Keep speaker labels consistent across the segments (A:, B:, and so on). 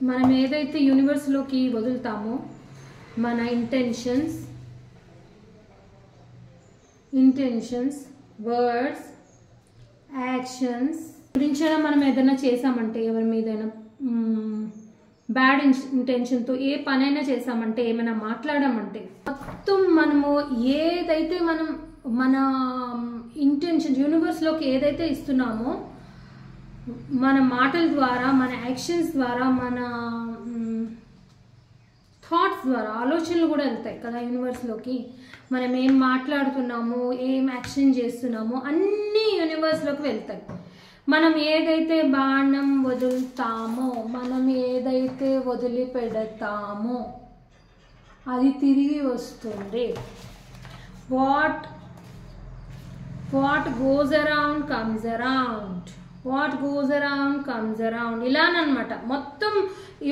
A: మనం ఏదైతే యూనివర్స్లోకి వదులుతామో మన ఇంటెన్షన్స్, వర్డ్స్, యాక్షన్స్ గురించైనా మనం ఏదైనా చేసామంటే, ఎవరి మీదైనా బ్యాడ్ ఇంటెన్షన్తో ఏ పనైనా చేసామంటే, ఏమైనా మాట్లాడామంటే, మొత్తం మనము ఏదైతే మన ఇంటెన్షన్ యూనివర్స్లోకి ఏదైతే ఇస్తున్నామో మన మాటల ద్వారా, మన యాక్షన్స్ ద్వారా, మన థాట్స్ ద్వారా, ఆలోచనలు కూడా వెళ్తాయి కదా యూనివర్స్లోకి. మనం ఏం మాట్లాడుతున్నామో, ఏం యాక్షన్ చేస్తున్నామో అన్నీ యూనివర్స్లోకి వెళ్తాయి. మనం ఏదైతే బాణం వదులుతామో, మనం ఏదైతే వదిలిపెడతామో అది తిరిగి వస్తుంది. What goes around comes around, what goes around comes around. ఇలానమాట మొత్తం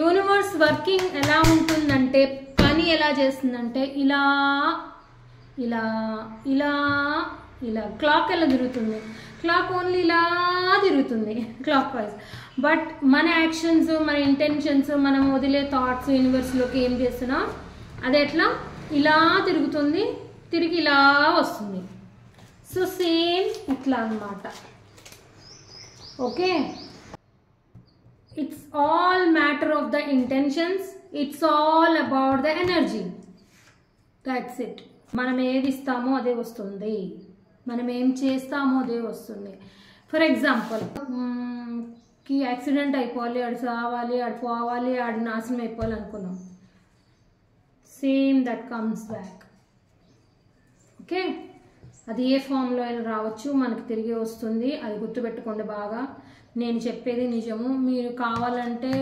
A: యూనివర్స్ వర్కింగ్ ఎలా ఉంటుందంటే, పని ఎలా చేస్తుందంటే ఇలా ఇలా ఇలా ఇలా. క్లాక్ ఎలా తిరుగుతుంది? క్లాక్ ఓన్లీ ఇలా తిరుగుతుంది క్లాక్ వైజ్. బట్ మన యాక్షన్స్, మన ఇంటెన్షన్స్, మనం వదిలే థాట్స్ యూనివర్స్లోకి ఏం చేస్తున్నాం, అది ఎట్లా ఇలా తిరుగుతుంది, తిరిగి ఇలా వస్తుంది. సో సేమ్ ఇట్లా అన్నమాట. Okay, it's all matter of the intentions, it's all about the energy. That's it. మనం ఏది ఇస్తామో అదే వస్తుంది, మనం ఏం చేస్తామో అదే వస్తుంది. ఫర్ ఎగ్జాంపుల్, కి యాక్సిడెంట్ అయిపోవాలి, ఆడు సావాలి, ఆడు పోవాలి, ఆడు నాశనం అయిపోవాలి అనుకున్నాం. Same that comes back. Okay, అది ఏ ఫామ్లో అయినా రావచ్చు, మనకి తిరిగి వస్తుంది. అది గుర్తుపెట్టుకోండి బాగా. నేను చెప్పేది నిజము. మీరు కావాలంటే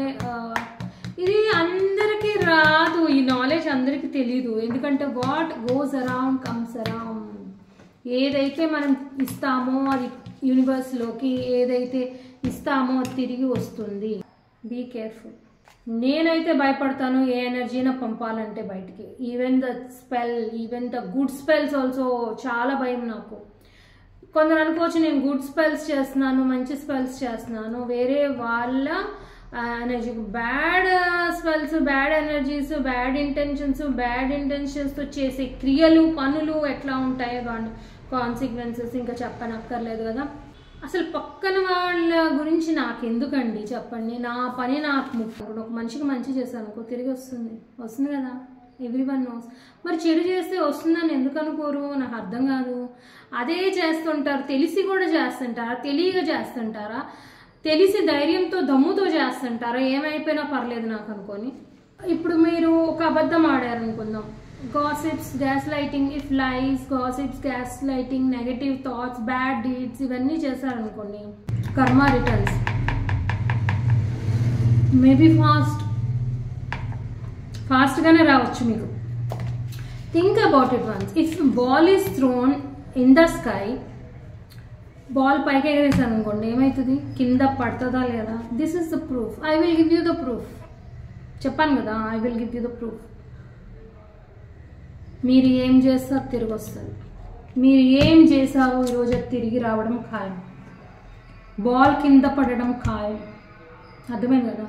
A: ఇది అందరికీ రాదు, ఈ నాలెడ్జ్ అందరికీ తెలీదు. ఎందుకంటే what goes around comes around. ఏదైతే మనం ఇస్తామో అది యూనివర్స్లోకి, ఏదైతే ఇస్తామో అది తిరిగి వస్తుంది. Be careful. నేనైతే భయపడతాను ఏ ఎనర్జీనా పంపాలంటే బయటికి. Even the spell, even the good spells also చాలా భయం నాకు. కొందరు అనుకోవచ్చు నేను గుడ్ స్పెల్స్ చేస్తున్నాను, మంచి స్పెల్స్ చేస్తున్నాను, వేరే వాళ్ళ energy. Bad spells, bad energies, bad ఇంటెన్షన్స్తో చేసే క్రియలు, పనులు ఎట్లా ఉంటాయో దాని కాన్సిక్వెన్సెస్ ఇంకా చెప్పనక్కర్లేదు కదా. అసలు పక్కన వాళ్ళ గురించి నాకు ఎందుకండి చెప్పండి. నా పని నాకు ముఖ్యం. ఒక మనిషికి మంచి చేశాను అనుకో, తిరిగి వస్తుంది కదా. Everyone knows. మరి చెడు చేస్తే వస్తుందని ఎందుకు అనుకోరు? నాకు అర్థం కాదు. అదే చేస్తుంటారు, తెలిసి కూడా చేస్తుంటారా, తెలియక చేస్తుంటారా, తెలిసి ధైర్యంతో దమ్ముతో చేస్తుంటారా, ఏమైపోయినా పర్లేదు నాకు అనుకొని. ఇప్పుడు మీరు ఒక అబద్ధం ఆడారు అనుకుందాం. Gossips, gas lighting, if lies, gossips, gas lighting, negative thoughts, bad deeds ఇవన్నీ చేశారనుకోండి, కర్మ రిటర్న్స్. మేబీ ఫాస్ట్గానే రావచ్చు మీకు. Think about it once. If ball is throne in the sky, ball పైకి ఎగరేసాను అనుకోండి, ఏమవుతుంది? కింద పడుతుందా లేదా? This is the proof. I will give you the proof. చెప్పాను కదా, I will give you the proof. మీరు ఏం చేస్తారు తిరిగి వస్తుంది. మీరు ఏం చేసావో ఈరోజు తిరిగి రావడం ఖాయం. బాల్ కింద పడడం ఖాయం. అర్థమైంది కదా?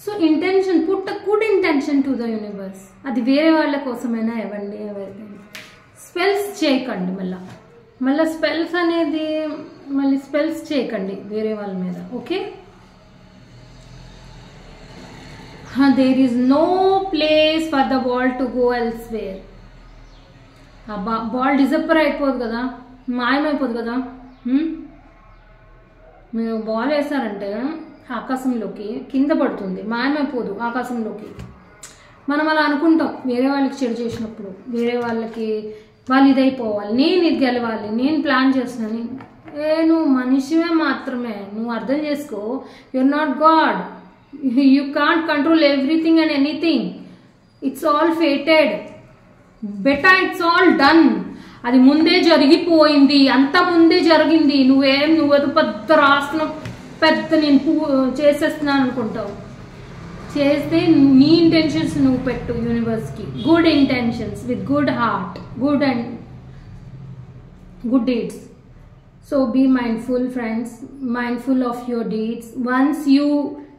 A: So intention, put a good intention to the universe. అది వేరే వాళ్ళ కోసమైనా ఇవ్వండి, ఎవరికైనా. స్పెల్స్ చేయకండి. మళ్ళీ స్పెల్స్ అనేది మళ్ళీ స్పెల్స్ చేయకండి వేరే వాళ్ళ మీద. Okay, there is no place for the ball to go elsewhere. ఆ బాల్ డిజప్పర్ అయిపోదు కదా, మాయమైపోదు కదా. మీరు బాల్ వేసారంటే ఆకాశంలోకి కింద పడుతుంది, మాయమైపోదు ఆకాశంలోకి. మనం అలా అనుకుంటాం వేరే వాళ్ళకి చెడు చేసినప్పుడు. వేరే వాళ్ళకి వాళ్ళు ఇదైపోవాలి, నేను ఇది గెలవాలి, నేను ప్లాన్ చేస్తున్నాను. నువ్వు మనిషివే మాత్రమే. నువ్వు అర్థం చేసుకో, you're not God. You can't control everything and anything. It's all fated. బెటా ఇట్స్ ఆల్ డన్. అది ముందే జరిగిపోయింది, అంత ముందే జరిగింది. నువ్వేదో పెద్ద రాస్తున్నావు, పెద్ద నేను చేసేస్తున్నాను అనుకుంటావు. చేస్తే నీ ఇంటెన్షన్స్ నువ్వు పెట్టు యూనివర్స్కి. Good intentions with good heart, good deeds. So be mindful, friends, mindful of your deeds. Once you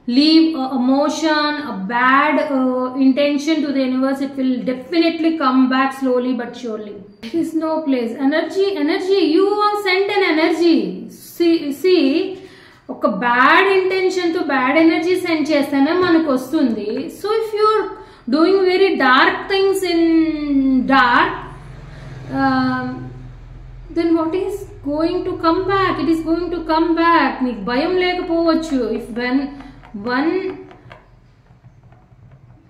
A: leave a emotion, a bad intention to the universe, it will definitely come back slowly but surely. There is no place. Energy, you have sent an energy. See, ఒక bad intention తో bad energy send చేస్తేనే మనకు వస్తుంది. So if you're doing very dark things in dark, then what is going to come back? It is going to come back. నీకు భయం లేకపోవచ్చు. If one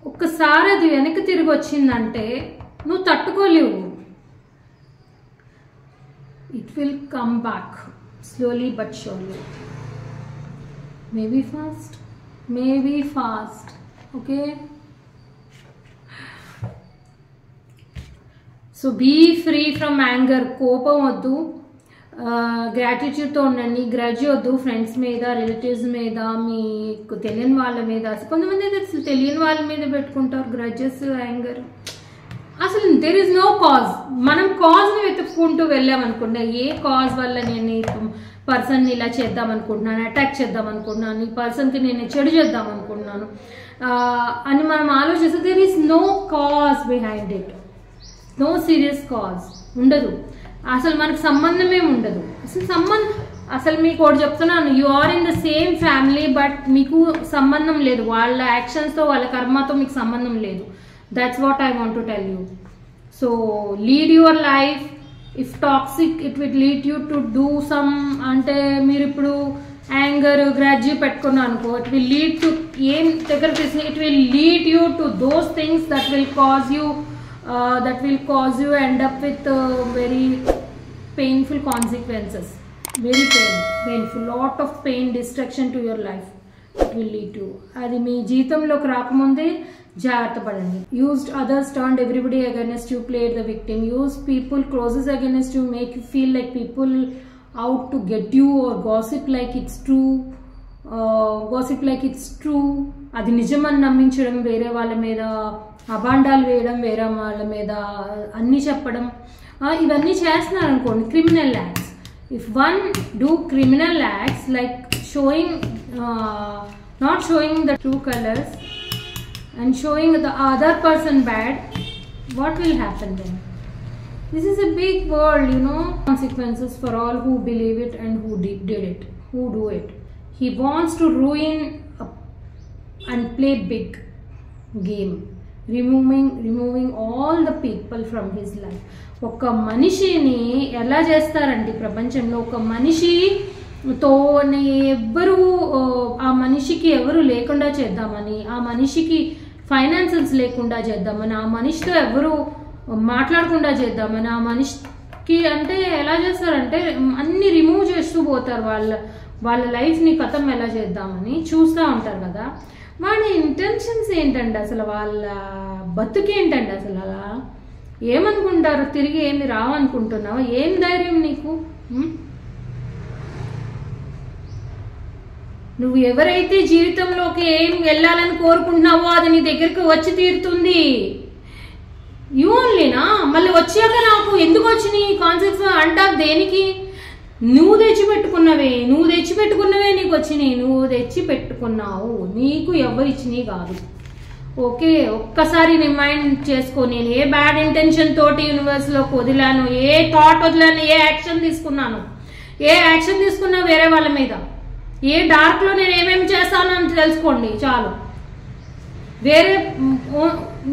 A: ఒక్కసారి అది వెనక్కి తిరిగి వచ్చిందంటే నువ్వు తట్టుకోలేవు. It will come back slowly but surely. maybe fast. Okay, so be free from anger. కోపం వద్దు, గ్రాటిట్యూడ్తో ఉండండి. గ్రడ్జ్ వద్దు ఫ్రెండ్స్ మీద, రిలేటివ్స్ మీద, మీకు తెలియని వాళ్ళ మీద. కొంతమంది అయితే అసలు తెలియని వాళ్ళ మీద పెట్టుకుంటారు గ్రడ్జెస్, యాంగర్. అసలు దెర్ ఇస్ నో కాజ్. మనం కాజ్ని వెతుక్కుంటూ వెళ్ళామనుకుంటా, ఏ కాజ్ వల్ల నేను ఈ పర్సన్ని ఇలా చేద్దాం అనుకుంటున్నాను, అటాక్ చేద్దాం అనుకుంటున్నాను, ఈ పర్సన్కి నేను చెడు చేద్దాం అనుకుంటున్నాను అని మనం ఆలోచిస్తే there is no cause behind it. No serious cause ఉండదు. అసలు మనకు సంబంధమే ఉండదు. అసలు మీకు ఒకటి చెప్తున్నాను, you are in the same family but మీకు సంబంధం లేదు. వాళ్ళ యాక్షన్స్తో, వాళ్ళ కర్మతో మీకు సంబంధం లేదు. That's what I want to tell you. So lead your life. If toxic, it will lead you to do some. అంటే మీరు ఇప్పుడు యాంగర్, గ్రాడ్జీ పెట్టుకున్నాను అనుకో, ఇట్ విల్ లీడ్ టు ఏం దగ్గర తీసి, it will lead you to those things that will cause you end up with very painful consequences. Very painful. Lot of pain, destruction to your life it will lead to. అది మీ జీవితంలోకి రాకముందే జాగ్రత్త పడండి. Used others, turned everybody against you, played the victim. Used people closest against you, make you feel like people out to get you, or gossip like it's true. అది నిజమని నమ్మించడం, వేరే వాళ్ళ మీద అబాండాలు వేయడం, వేరే వాళ్ళ మీద అన్నీ చెప్పడం, ఇవన్నీ చేస్తున్నారు అనుకోండి. Criminal acts. If one do criminal acts like not showing the true colors and showing the other person bad, what will happen then? This is a big world, consequences for all who believe it and who did it, who do it. He wants to ruin and play big game, removing all the people from his life. ఒక మనిషిని ఎలా చేస్తారండి ప్రపంచంలో? ఒక మనిషితో ఆ మనిషికి ఎవరు లేకుండా చేద్దామని, ఆ మనిషికి ఫైనాన్సెస్ లేకుండా చేద్దామని, ఆ మనిషితో ఎవరు మాట్లాడకుండా చేద్దామని, ఆ మనిషికి అంటే ఎలా చేస్తారంటే అన్ని రిమూవ్ చేస్తూ పోతారు. వాళ్ళ లైఫ్ని కథం ఎలా చేద్దామని చూస్తూ ఉంటారు కదా. వాళ్ళ ఇంటెన్షన్స్ ఏంటండి అసలు? వాళ్ళ బతుకేంటండి అసలు? అలా ఏమనుకుంటారు? తిరిగి ఏమి రావనుకుంటున్నావా? ఏం ధైర్యం నీకు? నువ్వు ఎవరైతే జీవితంలోకి ఏం వెళ్ళాలని కోరుకుంటున్నావో అది నీ దగ్గరికి వచ్చి తీరుతుంది. యూ ఓన్లీనా? మళ్ళీ వచ్చాక నాకు ఎందుకు వచ్చినాయి కాన్సెప్ట్స్ అంటావు? దేనికి? నువ్వు తెచ్చిపెట్టుకున్నవే నీకు వచ్చినాయి. నువ్వు తెచ్చి పెట్టుకున్నావు, నీకు ఎవరు ఇచ్చినాయి కాదు. ఓకే, ఒక్కసారి రిమైండ్ చేసుకో. నేను ఏ బ్యాడ్ ఇంటెన్షన్ తోటి యూనివర్స్లోకి వదిలాను, ఏ థాట్ వదిలాను, ఏ యాక్షన్ తీసుకున్నా వేరే వాళ్ళ మీద, ఏ డార్క్లో నేను ఏమేమి చేస్తాను అని తెలుసుకోండి చాలు. వేరే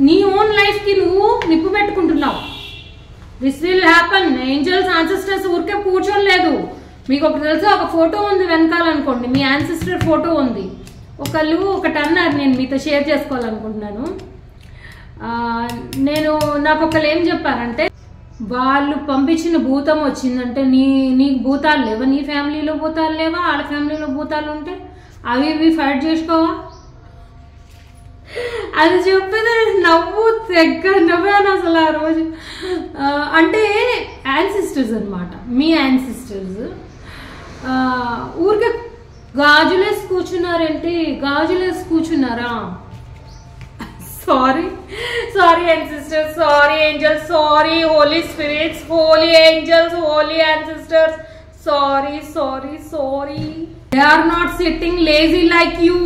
A: నీ ఓన్ లైఫ్కి నువ్వు నిప్పు పెట్టుకుంటున్నావు. This will happen. Angels, ancestors ఊరికే కూర్చోలేదు. మీకు ఒకటి తెలుసా? ఒక ఫోటో ఉంది వెనకాలనుకోండి, మీ యాన్సిస్టర్ ఫోటో ఉంది. ఒకటి అన్నారు, నేను మీతో షేర్ చేసుకోవాలనుకుంటున్నాను. నాకు ఒకళ్ళు ఏం చెప్పారంటే, వాళ్ళు పంపించిన భూతం వచ్చిందంటే నీకు భూతాలు లేవా? నీ ఫ్యామిలీలో భూతాలు లేవా? వాళ్ళ ఫ్యామిలీలో భూతాలు ఉంటే అవి ఫైట్ చేసుకోవా? అది చెప్పేది నవ్వాను అసలు ఆ రోజు. అంటే యాన్సిస్టర్స్ అనమాట, మీ యాన్సిస్టర్స్ ఊరికే గాజులేసి కూర్చున్నారా? Sorry ancestors, sorry angels, sorry holy spirits, holy angels, holy ancestors, sorry. They are not sitting lazy like you.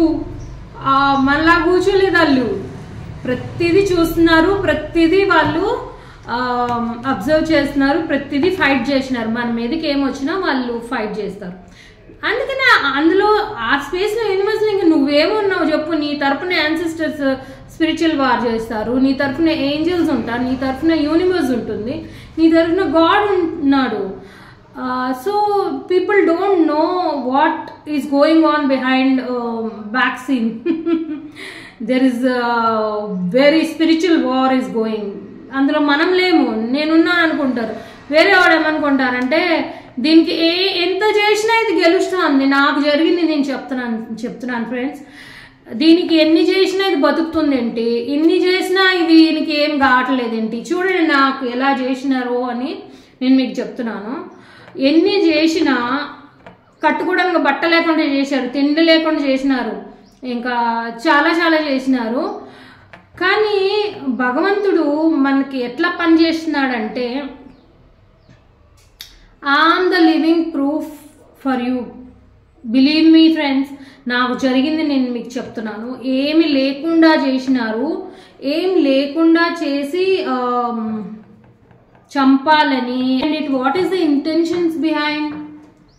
A: మళ్ళా కూర్చోలేదు వాళ్ళు, ప్రతిదీ చూస్తున్నారు, ప్రతిదీ వాళ్ళు అబ్జర్వ్ చేస్తున్నారు, ప్రతిదీ ఫైట్ చేసినారు. మన మీదకి ఏమొచ్చినా వాళ్ళు ఫైట్ చేస్తారు. అందుకని అందులో ఆ స్పేస్లో యూనివర్స్లో ఇంకా నువ్వేమున్నావు చెప్పు? నీ తరఫున యాన్సిస్టర్స్ స్పిరిచువల్ వార్ చేస్తారు, నీ తరఫున ఏంజల్స్ ఉంటారు, నీ తరఫున యూనివర్స్ ఉంటుంది, నీ తరఫున గాడ్ ఉన్నాడు. So people don't know what is going on behind back scene. There is very spiritual war is going. అందులో మనం లేము, నేనున్నాను అనుకుంటారు. వేరే వాడు ఏమనుకుంటారంటే దీనికి ఎంత చేసినా ఇది గెలుస్తుంది. నాకు జరిగింది నేను చెప్తున్నాను ఫ్రెండ్స్. దీనికి ఎన్ని చేసినా ఇది బతుకుతుంది ఏంటి, ఇన్ని చేసినా ఇది దీనికి ఏం కావట్లేదేంటి, చూడండి నాకు ఎలా చేసినారో అని నేను మీకు చెప్తున్నాను. ఎన్ని చేసినా కట్టుకోవడానికి బట్ట లేకుండా చేశారు, తిండి లేకుండా చేసినారు, ఇంకా చాలా చాలా చేసినారు. కానీ భగవంతుడు మనకి ఎట్లా పని చేస్తున్నాడంటే, I'm the living proof for you. Believe me friends, నాకు జరిగింది నేను మీకు చెప్తున్నాను. ఏమి లేకుండా చేసినారు, ఏం లేకుండా చేసి చంపాలని. And it what is the intentions behind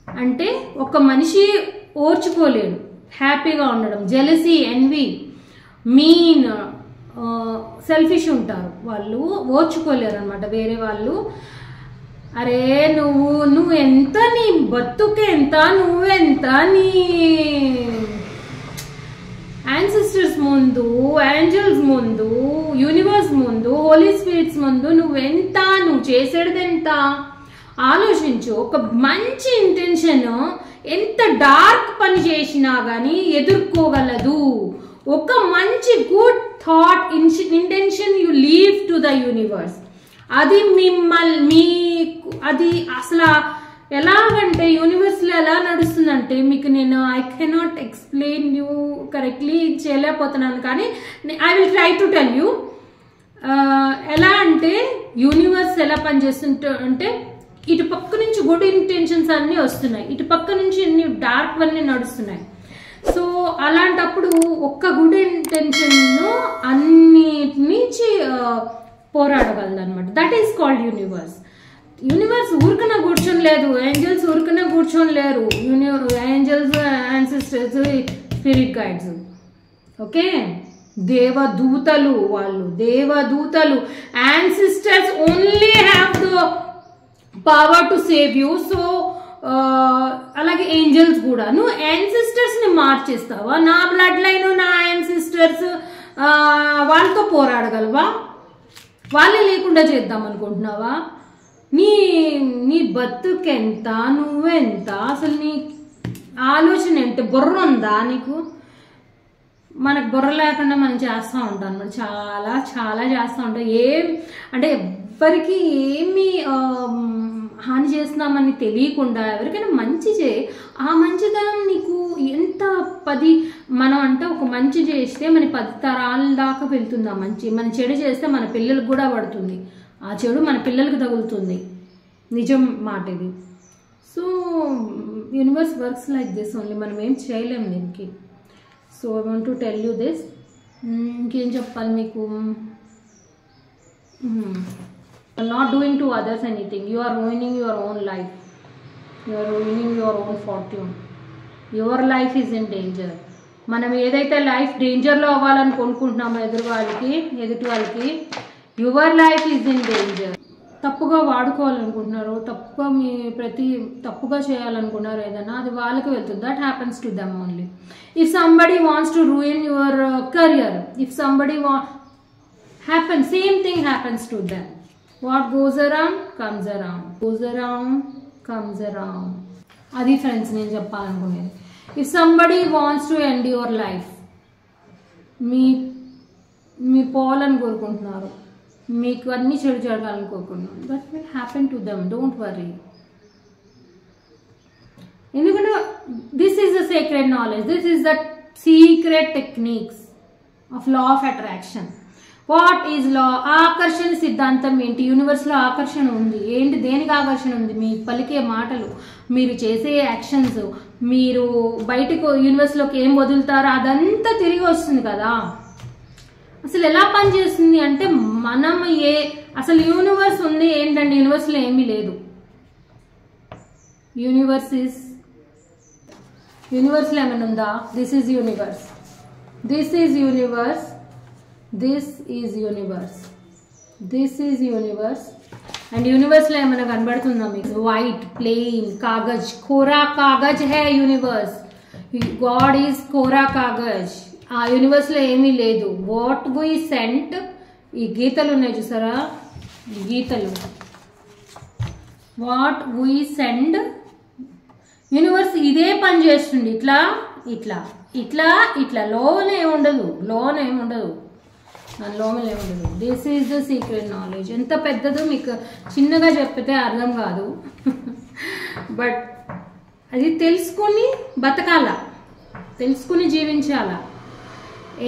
A: అంటే, ఒక మనిషి ఓర్చుకోలేడు హ్యాపీగా ఉండడం. జెలసీ, ఎన్వీ, మీన్, సెల్ఫిష్ ఉంటారు వాళ్ళు, ఓర్చుకోలేరు అనమాట వేరే వాళ్ళు. అరే నువ్వు ఎంత, నీ బతుకెంత, నువ్వెంత, నీ యాన్సిస్టర్స్ ముందు, ఏంజల్స్ ముందు, యూనివర్స్ ముందు, హోలీ స్పిరిట్స్ ముందు నువ్వెంత, నువ్వు చేసేది ఎంత ఆలోచించు. ఒక మంచి ఇంటెన్షన్ ఎంత డార్క్ పని చేసినా కానీ ఎదుర్కోగలదు. ఒక మంచి good thought intention you leave to the universe. అది మిమ్మల్ని అది అసలు ఎలాగంటే యూనివర్స్లో ఎలా నడుస్తుందంటే, మీకు నేను I cannot explain you correctly చేయలేకపోతున్నాను, కానీ I will try to tell you. ఎలా అంటే యూనివర్స్ ఎలా పనిచేస్తుంటే అంటే, ఇటు పక్క నుంచి గుడ్ ఇంటెన్షన్స్ అన్నీ వస్తున్నాయి, ఇటు పక్క నుంచి అన్ని డార్క్ అన్నీ నడుస్తున్నాయి. సో అలాంటప్పుడు ఒక్క గుడ్ ఇంటెన్షన్ అన్నిటినీ పోరాడగలదు అనమాట. That is called universe. Universe ఊరికనే కూర్చొని లేదు, ఏంజల్స్ ఊరికనే కూర్చొని లేరు. Angels, ancestors, spirit guides, okay, దేవదూతలు, వాళ్ళు దేవదూతలు. Ancestors only have the power to save you. So అలాగే ఏంజల్స్ కూడా. నువ్వు యాన్సిస్టర్స్ ని మార్చేస్తావా? నా బ్లడ్ లైన్, నా యాన్సిస్టర్స్, వాళ్ళతో పోరాడగలవా? వాళ్ళే లేకుండా చేద్దాం అనుకుంటున్నావా? నీ బతుకెంత, నువ్వెంత, అసలు నీ ఆలోచన ఏంటి? బుర్ర ఉందా నీకు? మనకు బుర్ర లేకుండా మనం చేస్తూ ఉంటాం అనమాట, చాలా చాలా చేస్తూ ఉంటాం. అంటే ఎవ్వరికి ఏమి హాని చేస్తున్నామని తెలియకుండా ఎవరికైనా మంచి చేయి. ఆ మంచితనం నీకు ఎంత మనం అంటే ఒక మంచి చేస్తే మన 10 తరాల దాకా వెళ్తుంది. ఆ మంచి మన చెడు చేస్తే మన పిల్లలకు కూడా పడుతుంది, ఆ చెడు మన పిల్లలకు తగులుతుంది. నిజం మాట ఇది. So universe works like this only. మనం ఏం చేయలేము దీనికి. So I want to tell you this. ఇంకేం చెప్పాలి మీకు? Not doing to others anything. You are ruining your own life. You are ruining your own fortune. Your life is in danger. మనం ఏదైతే life డేంజర్లో అవ్వాలని కొనుక్కుంటున్నామో ఎదుటి వాళ్ళకి your life is in danger. తప్పుగా వాడుకోవాలనుకుంటున్నారు, తప్పుగా చేయాలనుకున్నారు ఏదైనా, అది వాళ్ళకి వెళ్తుంది. That happens to them only. If somebody wants to ruin your career, if somebody same thing happens to them. What goes around comes around, goes around comes around. అది friends నేను చెప్పాలనుకునేది. If somebody wants to end your life, మీ పోవాలని కోరుకుంటున్నారు, మీకు అన్ని చెడు జరగాలని కోరుకుంటున్నారు, that will happen to them. Don't worry. ఎందుకంటే this is the secret knowledge, this is the secret techniques of law of attraction. What is law? ఆకర్షణ సిద్ధాంతం ఏంటి? యూనివర్స్ లో ఆకర్షణ ఉంది. ఏంటి? దేనికి ఆకర్షణ ఉంది? మీ పలికే మాటలు, మీరు చేసే యాక్షన్స్, మీరు బయటకు యూనివర్స్ లోకి ఏం వదులుతారో అదంతా తిరిగి వస్తుంది కదా. అసలు ఎలా పనిచేస్తుంది అంటే మనం అసలు యూనివర్స్ ఉంది ఏంటంటే యూనివర్స్ లో ఏమీ లేదు. యూనివర్స్ లో ఏమైనా ఉందా? This is universe, this is universe, this is universe, this is universe. And universe లో ఏమైనా కనబడుతుందా మీకు? వైట్ ప్లెయిన్ కాగజ్, కోరా కాగజ్ హే యూనివర్స్. గాడ్ ఈజ్ కోరా కాగజ్. ఆ యూనివర్స్ లో ఏమీ లేదు. వాట్ వీ సెంట్, ఈ గీతలు ఉన్నాయి చూసారా, గీతలు, వాట్ వీ సెండ్, యూనివర్స్ ఇదే పని చేస్తుంది. ఇట్లా ఇట్లా ఇట్లా ఇట్లా, లోనే ఉండదు, లోనే ఉండదు, దాని లోపల ఏముండదు. This is the secret knowledge. ఎంత పెద్దదో మీకు చిన్నగా చెప్పితే అర్థం కాదు, బట్ అది తెలుసుకొని బతకాల, తెలుసుకుని జీవించాల.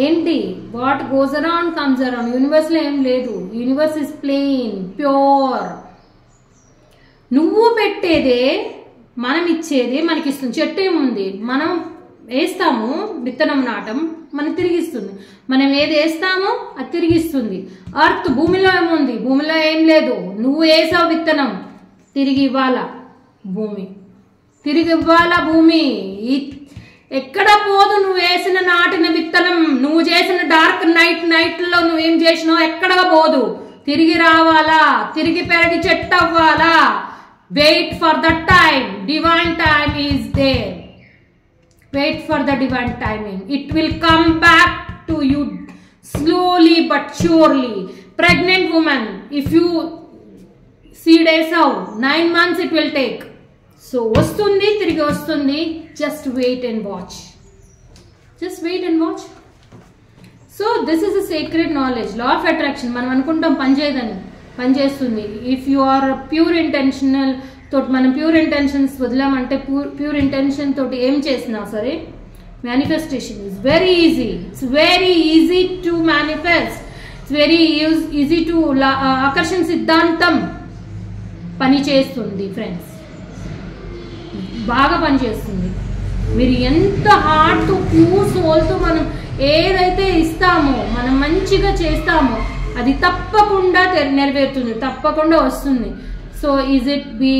A: ఏంటి? What goes around comes around. Universe లో ఏం లేదు. Universe is plain pure. నువ్వు పెట్టేదే మనం ఇచ్చేది మనకి ఇస్తుంది. చెట్టు ఏముంది? మనం వేస్తాము విత్తనం, నాటం, మనకి తిరిగిస్తుంది. మనం ఏది వేస్తామో అది తిరిగిస్తుంది. అర్త్ భూమిలో ఏముంది? భూమిలో ఏం లేదు. నువ్వు వేసావు విత్తనం, తిరిగి ఇవ్వాలా భూమి, తిరిగి ఇవ్వాలా భూమి. ఎక్కడ పోదు నువ్వు వేసిన నాటిన విత్తనం. నువ్వు చేసిన డార్క్ నైట్లో నువ్వేం చేసినావు ఎక్కడ పోదు, తిరిగి రావాలా, తిరిగి పెరిగి చెట్టు అవ్వాలా. Wait for the time, divine time is there. Wait for the divine timing. It will come back to you slowly but surely. Pregnant woman, if you seed వేసావు 9 months it will take. So వస్తుంది, తిరిగి వస్తుంది. Just wait and watch. Just wait and watch. So this is a sacred knowledge. Law of attraction. మనం అనుకుంటాం పనిచేయదని, పనిచేస్తుంది. If you are pure intentional తోటి, మనం pure intentions వదిలామంటే, pure intention తోటి ఏం చేసినా సరే manifestation is very easy. It's very easy to manifest. It's very easy to. ఆకర్షణ సిద్ధాంతం పని చేస్తుంది ఫ్రెండ్స్, బాగా పనిచేస్తుంది. మీరు ఎంత హార్ట్తో ప్యూర్ సోల్తో మనం ఏదైతే ఇస్తామో, మనం మంచిగా చేస్తామో అది తప్పకుండా నెరవేరుతుంది, తప్పకుండా వస్తుంది. So is it be.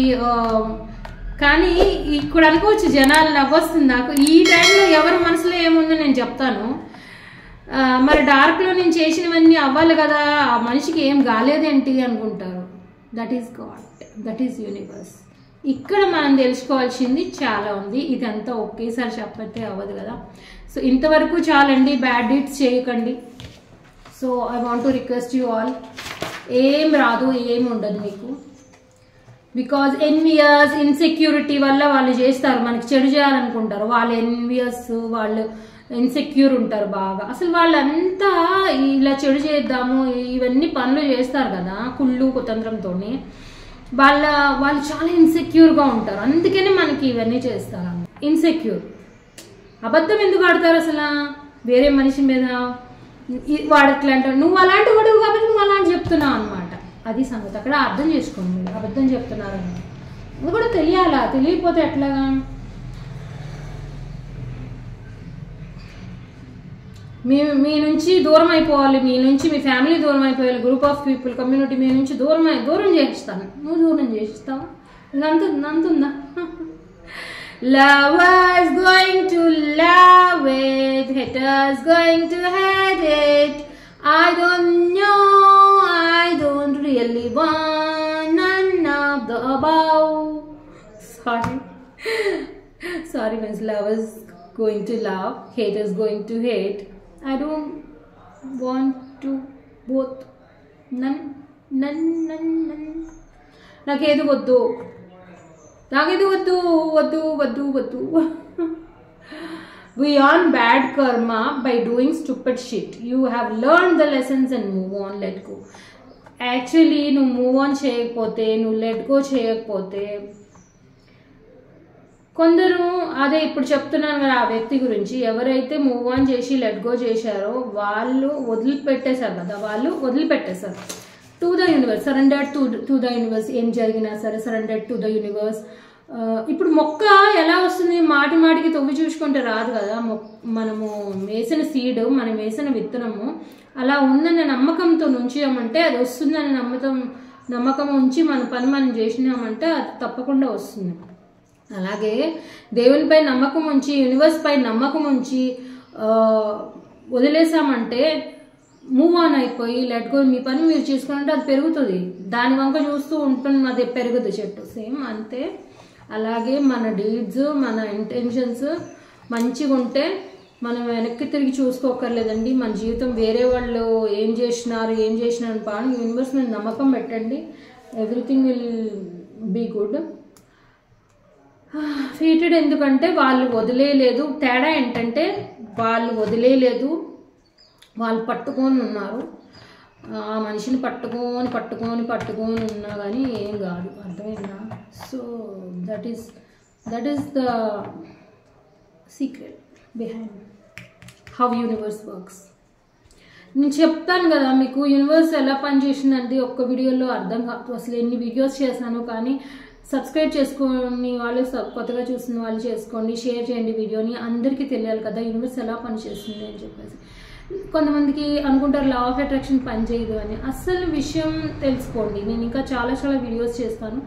A: కానీ ఇక్కడ అనుకోవచ్చు జనాలు నవ్వొస్తుంది నాకు. ఈ టైంలో ఎవరి మనసులో ఏముందో నేను చెప్తాను. మరి డార్క్లో నేను చేసినవన్నీ అవ్వాలి కదా, ఆ మనిషికి ఏం కాలేదేంటి అనుకుంటారు. That is God, that is universe. ఇక్కడ మనం తెలుసుకోవాల్సింది చాలా ఉంది. ఇదంతా ఒకేసారి చెప్పతే అవ్వదు కదా. సో ఇంతవరకు చాలండి. బ్యాడ్ డీడ్స్ చేయకండి. So I want to request you all, ఏం రాదు, ఏం ఉండదు మీకు. బికాజ్ ఎన్వియస్, ఇన్సెక్యూరిటీ వల్ల వాళ్ళు చేస్తారు, మనకి చెడు చేయాలనుకుంటారు. వాళ్ళు ఎన్వియస్, వాళ్ళు ఇన్సెక్యూర్ ఉంటారు బాగా. అసలు వాళ్ళంతా ఇలా చెడు చేద్దాము ఇవన్నీ పనులు చేస్తారు కదా కుళ్ళు కుతంత్రంతో. వాళ్ళు చాలా ఇన్సెక్యూర్గా ఉంటారు, అందుకనే మనకి ఇవన్నీ చేస్తారు. ఇన్సెక్యూర్. అబద్ధం ఎందుకు ఆడతారు అసలు వేరే మనిషి మీద? వాడు ఎట్లా అంటారు, నువ్వు అలాంటి వాడు కాబట్టి నువ్వు అలాంటి చెప్తున్నావు అనమాట. అది సంగతి. అక్కడ అర్థం చేసుకోండి, మీరు అబద్ధం చెప్తున్నారని. అది కూడా తెలియాలా, తెలియకపోతే ఎట్లాగా? మీ నుంచి దూరం అయిపోవాలి, మీ నుంచి మీ ఫ్యామిలీ దూరం అయిపోవాలి, గ్రూప్ ఆఫ్ పీపుల్, కమ్యూనిటీ మీ నుంచి దూరం చేస్తాను. నువ్వు దూరం చేస్తావా? అంతుందా? Lovers going to love it, haters going to hate it. I don't know, I don't really want none of the above. Sorry means lovers going to love, haters going to hate. I don't want to both. None. నాకేది వద్దు. We earn bad karma by doing stupid shit. You have learned the lessons and move on, let go. Actually, నువ్వు move on చేయకపోతే, నువ్వు let go చేయకపోతే కొందరు అదే ఇప్పుడు చెప్తున్నాను కదా ఆ వ్యక్తి గురించి, ఎవరైతే మూవ్ ఆన్ చేసి లెట్ గో చేశారో వాళ్ళు వదిలిపెట్టేశారు కదా, వాళ్ళు వదిలిపెట్టేశారు. To the universe, surrender to the universe. ఏం జరిగినా సరే సరెండర్ టు ద యూనివర్స్. ఇప్పుడు మొక్క ఎలా వస్తుంది, మాటి మాటికి తవ్వి చూసుకుంటే రాదు కదా. మనము వేసిన సీడ్, మనం వేసిన విత్తనము అలా ఉందనే నమ్మకంతో ఉంచామంటే అది వస్తుందనే నమ్మకం ఉంచి మన పని మనం చేసినామంటే అది తప్పకుండా వస్తుంది. అలాగే దేవునిపై నమ్మకం ఉంచి, యూనివర్స్ పై నమ్మకం ఉంచి వదిలేసామంటే, మూవ్ ఆన్ అయిపోయి లెట్ గో, మీ పని మీరు చేసుకుంటే అది పెరుగుతుంది. దాని వంక చూస్తూ ఉంటుంది, అది పెరుగుతుంది చెట్టు. సేమ్ అంతే. అలాగే మన డీడ్స్, మన ఇంటెన్షన్స్ మంచిగా ఉంటే మనం వెనక్కి తిరిగి చూసుకోకర్లేదండి. మన జీవితం వేరే వాళ్ళు ఏం చేసినారు పాడు, యూనివర్స్ మీద నమ్మకం పెట్టండి. Everything will be good. ఫీటెడ్ ఎందుకంటే వాళ్ళు వదిలేయలేదు. తేడా ఏంటంటే వాళ్ళు వదిలేయలేదు, వాళ్ళు పట్టుకొని ఉన్నారు. ఆ మనిషిని పట్టుకొని ఉన్నా కానీ ఏం కాదు. అర్థమైందా? So that is the secret behind how universe works. నేను చెప్తాను కదా మీకు యూనివర్స్ ఎలా పనిచేసిందంటే ఒక్క వీడియోలో అర్థం కాదు. అసలు ఎన్ని వీడియోస్ చేశాను, కానీ సబ్స్క్రైబ్ చేసుకొని వాళ్ళు, కొత్తగా చూస్తున్న వాళ్ళు చేసుకోండి, షేర్ చేయండి వీడియోని. అందరికీ తెలియాలి కదా యూనివర్స్ ఎలా పనిచేస్తుంది అని చెప్పేసి. కొంతమందికి అనుకుంటారు లా ఆఫ్ అట్రాక్షన్ పనిచేయదు అని. అస్సలు విషయం తెలుసుకోండి. నేను ఇంకా చాలా వీడియోస్ చేస్తాను,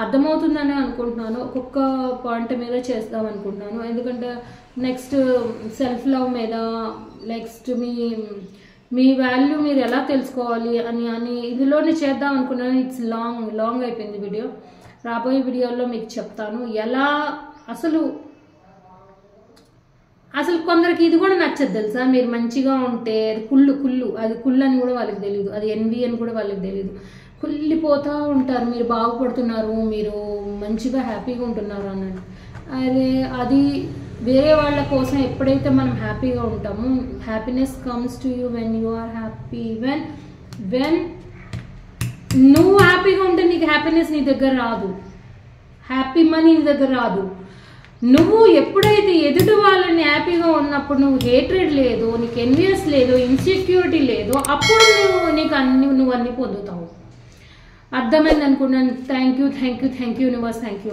A: అర్థమవుతుందని అనుకుంటున్నాను. ఒక్కొక్క పాయింట్ మీద చేద్దాం అనుకుంటున్నాను. ఎందుకంటే నెక్స్ట్ సెల్ఫ్ లవ్ మీద, నెక్స్ట్ మీ వాల్యూ మీరు ఎలా తెలుసుకోవాలి అని ఇదిలోనే చేద్దాం అనుకున్నాను. ఇట్స్ లాంగ్ అయిపోయింది వీడియో. రాబోయే వీడియోలో మీకు చెప్తాను ఎలా. అసలు కొందరికి ఇది కూడా నచ్చదు తెలుసా. మీరు మంచిగా ఉంటే కుళ్ళు అది కుళ్ళు అని కూడా వాళ్ళకి తెలియదు, అది ఎన్వి అని కూడా వాళ్ళకి తెలియదు. కుళ్ళిపోతూ ఉంటారు, మీరు బాగుపడుతున్నారు, మీరు మంచిగా హ్యాపీగా ఉంటున్నారు అన్నట్టు. అది వేరే వాళ్ళ కోసం ఎప్పుడైతే మనం హ్యాపీగా ఉంటామో, happiness comes to you when you are happy. When నువ్వు హ్యాపీగా ఉంటే నీకు హ్యాపీనెస్ నీ దగ్గర రాదు, హ్యాపీ మనీ నీ దగ్గర రాదు. నువ్వు ఎప్పుడైతే ఎదుటి వాళ్ళని హ్యాపీగా ఉన్నప్పుడు, నువ్వు హేట్రెడ్ లేదు, నీకు ఎన్వియస్ లేదు, ఇన్సెక్యూరిటీ లేదు, అప్పుడు నువ్వు అన్ని పొందుతావు. అర్థమైంది అనుకున్నాను. Thank you universe, thank you.